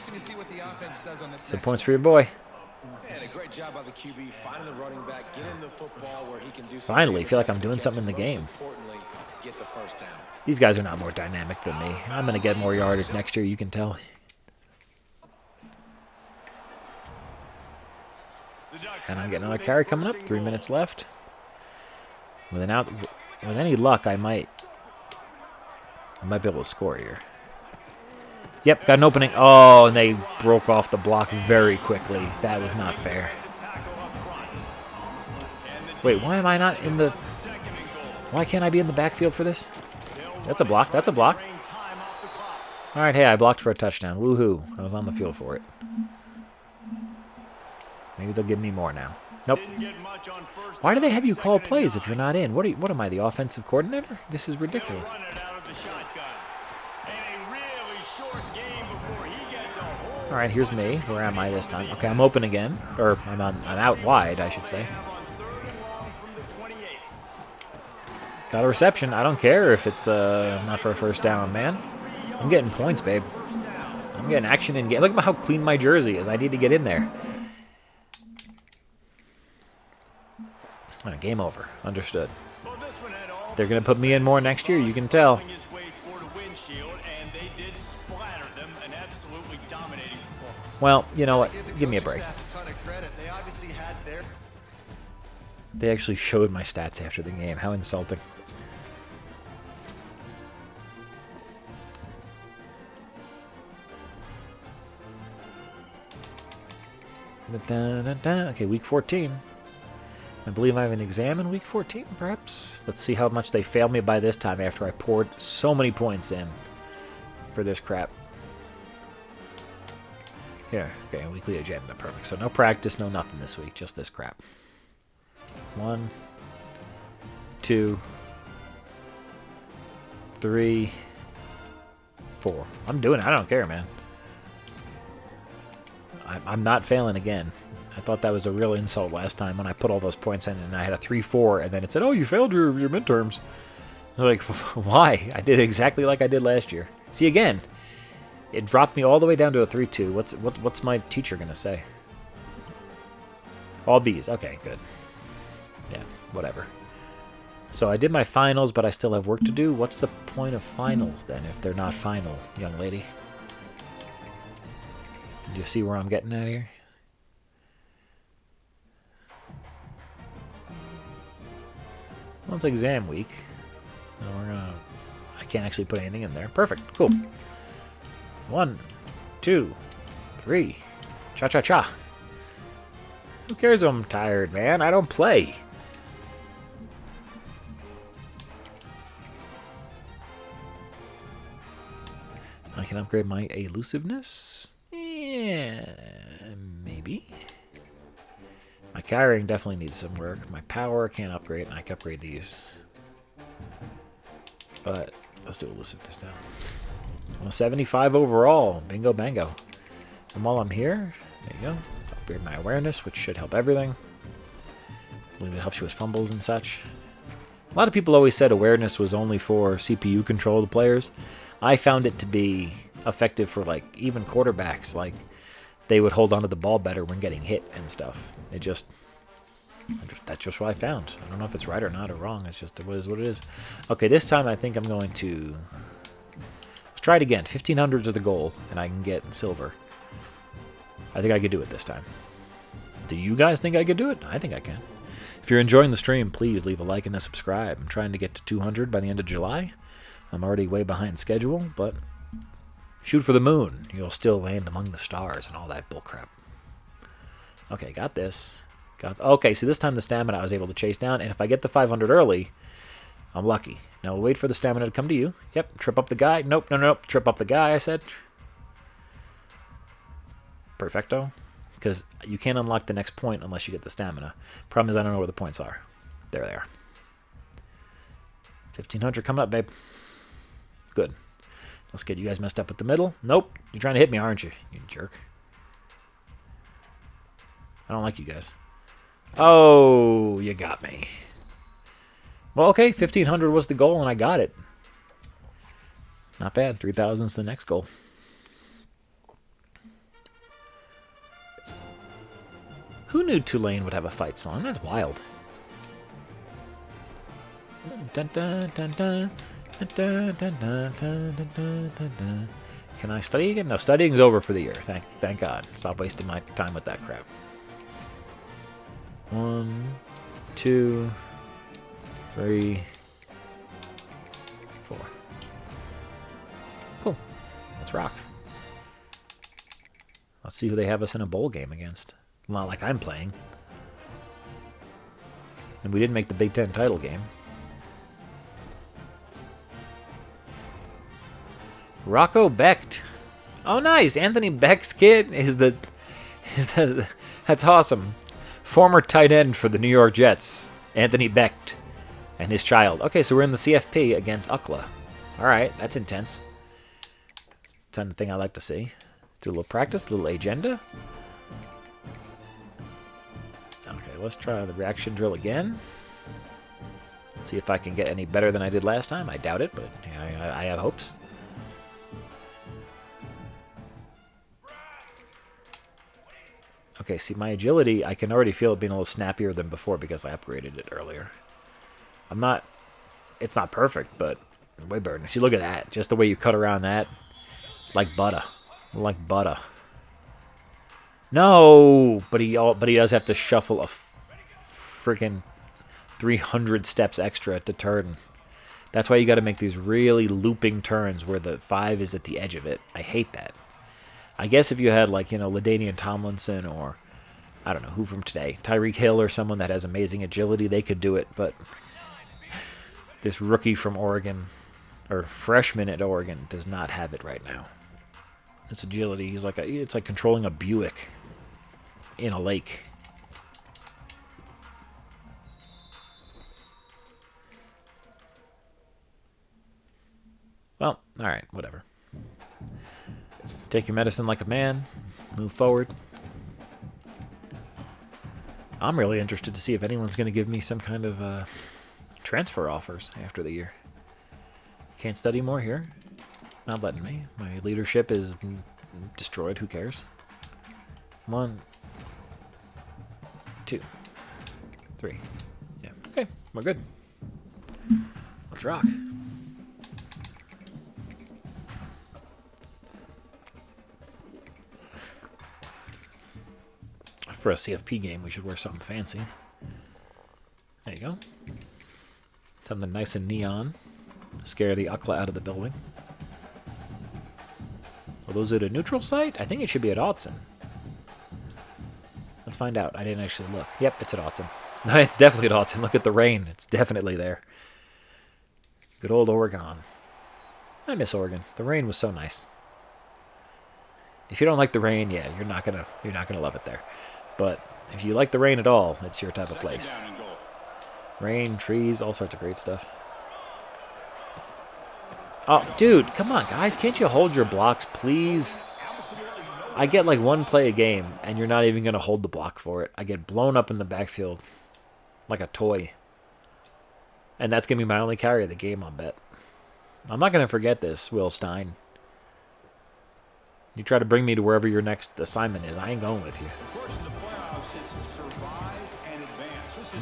Some points for your boy. Finally, feel like I'm doing something in the game. These guys are not more dynamic than me. I'm going to get more yardage next year, you can tell. And I'm getting another carry coming up. 3 minutes left. With any luck, I might be able to score here. Yep, got an opening. Oh, and they broke off the block very quickly. That was not fair. Wait, why am I not in the... Why can't I be in the backfield for this? That's a block. That's a block. All right, hey, I blocked for a touchdown. Woohoo. I was on the field for it. Maybe they'll give me more now. Nope. Why do they have you call plays if you're not in? What am I, the offensive coordinator? This is ridiculous. the shotgun. And a really short game before he gets a whole All right, here's me. Where am I this time? Okay, I'm open again, or I'm out wide, I should say. have on 3rd and long from the 28. Got a reception. I don't care if it's not for a first down, man. I'm getting points, babe. I'm getting action in game. Look at how clean my jersey is. I need to get in there. All right, game over. Understood. Well, this one had all They're going to put me in more next year, you can tell. his way toward a windshield, and they did splatter them, an absolutely dominating performance. Well, you know what? Give me a break. Staff a ton of credit. They obviously had their They actually showed my stats after the game. How insulting. Okay, week 14. I believe I have an exam in week 14, perhaps? Let's see how much they failed me by this time after I poured so many points in for this crap. Here, okay, weekly agenda, perfect. So no practice, no nothing this week, just this crap. 1, 2, 3, 4. I'm doing it. I don't care, man. I'm not failing again. I thought that was a real insult last time when I put all those points in and I had a 3-4 and then it said, oh, you failed your midterms. I'm like, why? I did exactly like I did last year. See, again, it dropped me all the way down to a 3-2. What's my teacher going to say? All B's. Okay, good. Yeah, whatever. So I did my finals, but I still have work to do. What's the point of finals then if they're not final, young lady? Do you see where I'm getting at here? Well, it's exam week. I can't actually put anything in there. Perfect. Cool. 1, 2, 3. Cha-cha-cha. Who cares if I'm tired, man? I don't play. I can upgrade my elusiveness? Yeah, maybe. My carrying definitely needs some work. My power can't upgrade, and I can upgrade these. But let's do elusiveness now. I'm a 75 overall. Bingo bango. And while I'm here, there you go. Upgrade my awareness, which should help everything. I believe it helps you with fumbles and such. A lot of people always said awareness was only for CPU controlled players. I found it to be effective for like even quarterbacks. Like they would hold onto the ball better when getting hit and stuff. That's just what I found. I don't know if it's right or not or wrong. It's just it is what it is. Okay, this time I think I'm going to let's try it again. 1500 to the goal, and I can get silver. I think I could do it this time. Do you guys think I could do it? I think I can. If you're enjoying the stream, please leave a like and a subscribe. I'm trying to get to 200 by the end of July. I'm already way behind schedule, but shoot for the moon. You'll still land among the stars and all that bullcrap. Okay, got this. Okay, so this time the stamina I was able to chase down, and if I get the 500 early, I'm lucky. Now we'll wait for the stamina to come to you. Yep, trip up the guy. Nope, no, trip up the guy, I said. Perfecto. Because you can't unlock the next point unless you get the stamina. Problem is I don't know where the points are. There they are. 1500 coming up, babe. Good. Let's get you guys messed up at the middle. Nope. You're trying to hit me, aren't you? You jerk. I don't like you guys. Oh, you got me. Well, okay. 1500 was the goal, and I got it. Not bad. 3000's the next goal. Who knew Tulane would have a fight song? That's wild. Dun, dun, dun, dun. Can I study again? No, studying's over for the year. Thank God. Stop wasting my time with that crap. 1, 2, 3, 4. Cool. Let's rock. Let's see who they have us in a bowl game against. Not like I'm playing. And we didn't make the Big Ten title game. Rocco Becht. Oh, nice. Anthony Becht's kid is the that's awesome. Former tight end for the New York Jets, Anthony Becht, and his child. Okay, so we're in the CFP against UCLA. All right, that's intense. It's the kind of thing I like to see. Do a little practice, a little agenda. Okay, let's try the reaction drill again. See if I can get any better than I did last time. I doubt it, but yeah, I have hopes. Okay, see, my agility, I can already feel it being a little snappier than before because I upgraded it earlier. It's not perfect, but way better. See, look at that. Just the way you cut around that. Like butter. Like butter. No! But he does have to shuffle a freaking 300 steps extra to turn. That's why you got to make these really looping turns where the 5 is at the edge of it. I hate that. I guess if you had, like, you know, LaDainian Tomlinson or, I don't know, who from today, Tyreek Hill or someone that has amazing agility, they could do it. But this rookie from Oregon, or freshman at Oregon, does not have it right now. This agility, it's like controlling a Buick in a lake. Well, alright, whatever. Take your medicine like a man. Move forward. I'm really interested to see if anyone's going to give me some kind of transfer offers after the year. Can't study more here. Not letting me. My leadership is destroyed. Who cares? 1, 2, 3. Yeah. Okay, we're good. Let's rock. For a CFP game, we should wear something fancy. There you go. Something nice and neon. Scare the Ukla out of the building. Well, those at a neutral site? I think it should be at Autzen. Let's find out. I didn't actually look. Yep, it's at Autzen. It's definitely at Autzen. Look at the rain. It's definitely there. Good old Oregon. I miss Oregon. The rain was so nice. If you don't like the rain, yeah, you're not gonna love it there. But if you like the rain at all, it's your type of place. Rain, trees, all sorts of great stuff. Oh, dude, come on, guys. Can't you hold your blocks, please? I get like one play a game, and you're not even going to hold the block for it. I get blown up in the backfield like a toy. And that's going to be my only carry of the game, I'll bet. I'm not going to forget this, Will Stein. You try to bring me to wherever your next assignment is. I ain't going with you.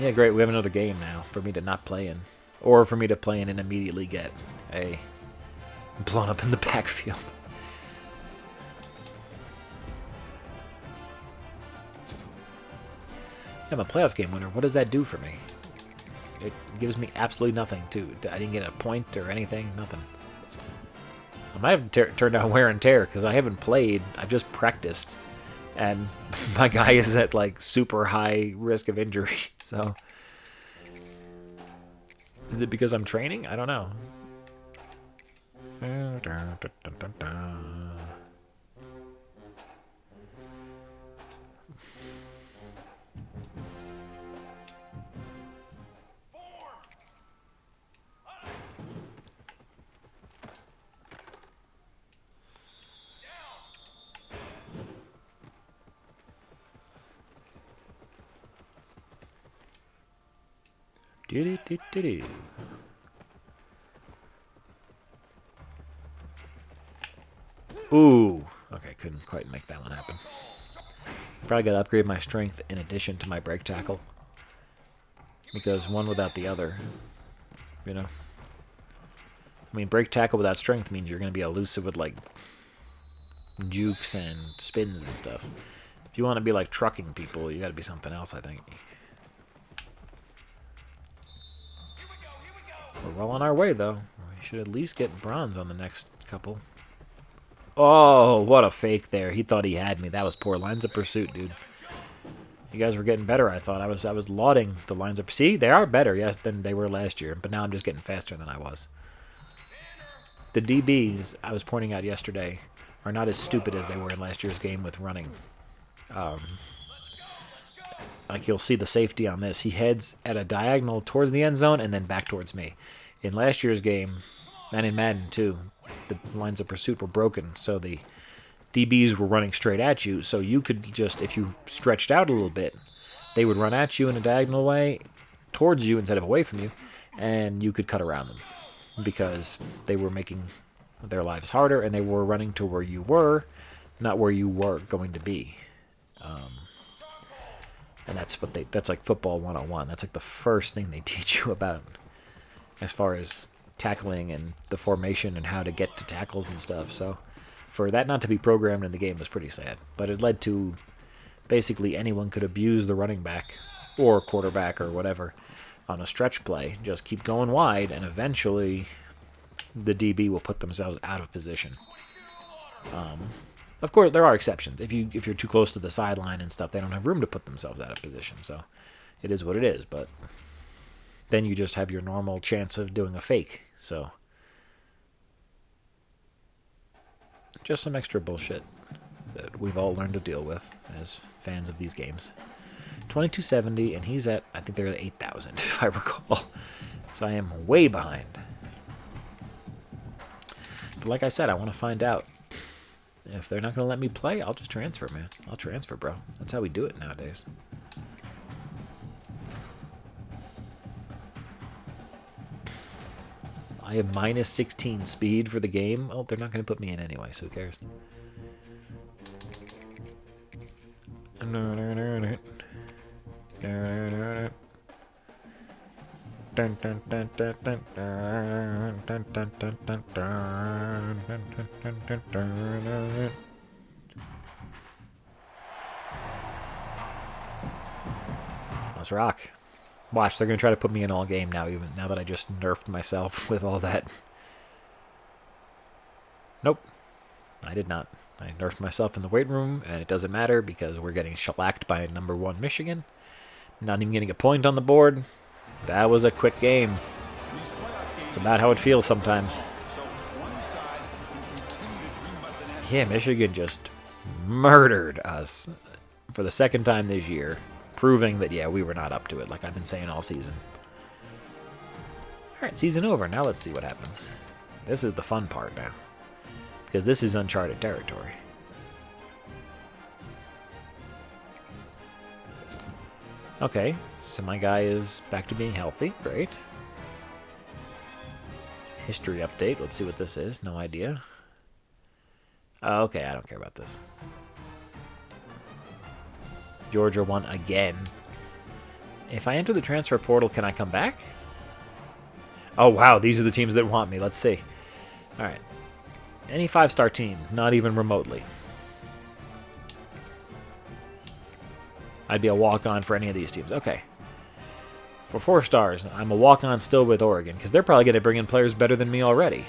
Yeah, great. We have another game now for me to not play in. Or for me to play in and immediately get blown up in the backfield. I'm a playoff game winner. What does that do for me? It gives me absolutely nothing, too. I didn't get a point or anything. Nothing. I might have turned out wear and tear because I haven't played. I've just practiced. And my guy is at, like, super high risk of injury. So, is it because I'm training? I don't know. Ooh. Okay, couldn't quite make that one happen. Probably got to upgrade my strength in addition to my break tackle. Because one without the other, you know. I mean, break tackle without strength means you're going to be elusive with, like, jukes and spins and stuff. If you want to be, like, trucking people, you got to be something else, I think. We're well on our way, though. We should at least get bronze on the next couple. Oh, what a fake there. He thought he had me. That was poor. Lines of pursuit, dude. You guys were getting better, I thought. I was lauding the lines of... See, they are better, yes, than they were last year. But now I'm just getting faster than I was. The DBs, I was pointing out yesterday, are not as stupid as they were in last year's game with running. Like, you'll see the safety on this. He heads at a diagonal towards the end zone and then back towards me. In last year's game, And in Madden, too, the lines of pursuit were broken, so the DBs were running straight at you, so you could just, if you stretched out a little bit, they would run at you in a diagonal way towards you instead of away from you, and you could cut around them because they were making their lives harder, and they were running to where you were, not where you were going to be. And that's like football 101. That's like the first thing they teach you about as far as tackling and the formation and how to get to tackles and stuff. So for that not to be programmed in the game was pretty sad. But it led to basically anyone could abuse the running back or quarterback or whatever on a stretch play. Just keep going wide, and eventually the DB will put themselves out of position. Of course, there are exceptions. If you're too close to the sideline and stuff, they don't have room to put themselves out of position. So it is what it is. But then you just have your normal chance of doing a fake. So just some extra bullshit that we've all learned to deal with as fans of these games. 2270, and he's at, I think they're at 8,000, if I recall. So I am way behind. But like I said, I want to find out. If they're not going to let me play, I'll just transfer, man. I'll transfer, bro. That's how we do it nowadays. I have minus 16 speed for the game. Oh, they're not going to put me in anyway, so who cares? Let's rock. Watch, they're going to try to put me in all game now, even now that I just nerfed myself with all that. Nope. I did not. I nerfed myself in the weight room, and it doesn't matter because we're getting shellacked by number 1 Michigan. Not even getting a point on the board. That was a quick game. It's about how it feels sometimes. Yeah, Michigan just murdered us for the second time this year, proving that, yeah, we were not up to it, like I've been saying all season. Alright, season over. Now let's see what happens. This is the fun part now, because this is uncharted territory. Okay, so my guy is back to being healthy. Great. History update. Let's see what this is. No idea. Okay, I don't care about this. Georgia won again. If I enter the transfer portal, can I come back? Oh, wow. These are the teams that want me. Let's see. All right. Any 5-star team, not even remotely. I'd be a walk-on for any of these teams. Okay. For 4 stars, I'm a walk-on still with Oregon, because they're probably going to bring in players better than me already.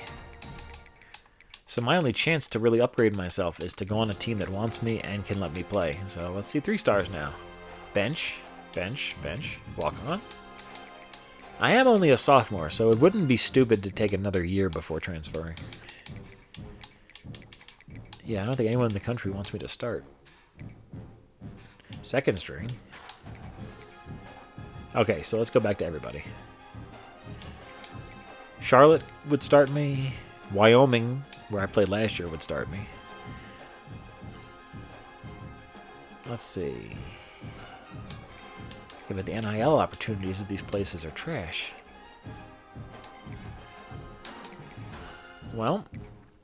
So my only chance to really upgrade myself is to go on a team that wants me and can let me play. So let's see 3 stars now. Bench, bench, bench, walk-on. I am only a sophomore, so it wouldn't be stupid to take another year before transferring. Yeah, I don't think anyone in the country wants me to start. 2nd string. Okay, so let's go back to everybody. Charlotte would start me. Wyoming, where I played last year, would start me. Let's see. Yeah, but the NIL opportunities at these places are trash. Well,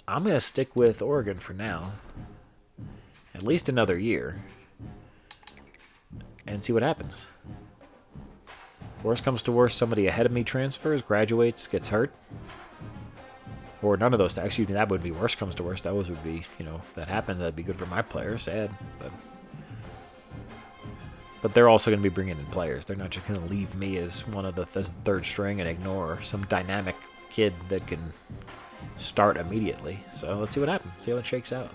I'm going to stick with Oregon for now. At least another year. And see what happens. Worst comes to worst, somebody ahead of me transfers, graduates, gets hurt. Or none of those. Actually, that would be worst comes to worst. That would be, you know, if that happens, that'd be good for my players. Sad. But they're also going to be bringing in players. They're not just going to leave me as one of the 3rd string and ignore some dynamic kid that can start immediately. So let's see what happens. See how it shakes out.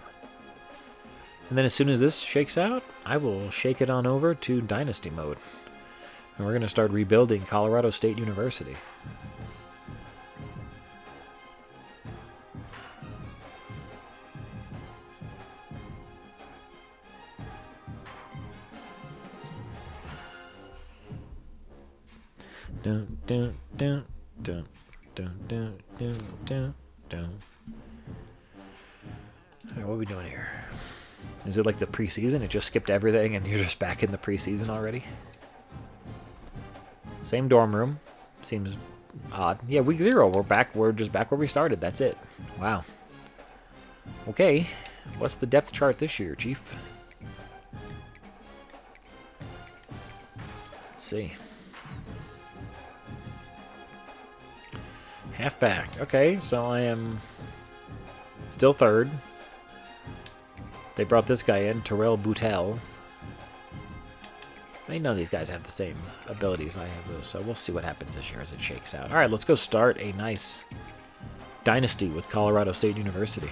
And then as soon as this shakes out, I will shake it on over to Dynasty mode. And we're going to start rebuilding Colorado State University. Dun, dun, dun, dun. dun, dun, dun, dun, dun. All right, what are we doing here? Is it like the preseason? It just skipped everything and you're just back in the preseason already? Same dorm room. Seems odd. Yeah, week 0. We're back. We're just back where we started. That's it. Wow. Okay. What's the depth chart this year, Chief? Let's see. Halfback. Okay, so I am still 3rd. They brought this guy in, Terrell Boutel. I know these guys have the same abilities I have, though, so we'll see what happens this year as it shakes out. All right, let's go start a nice dynasty with Colorado State University.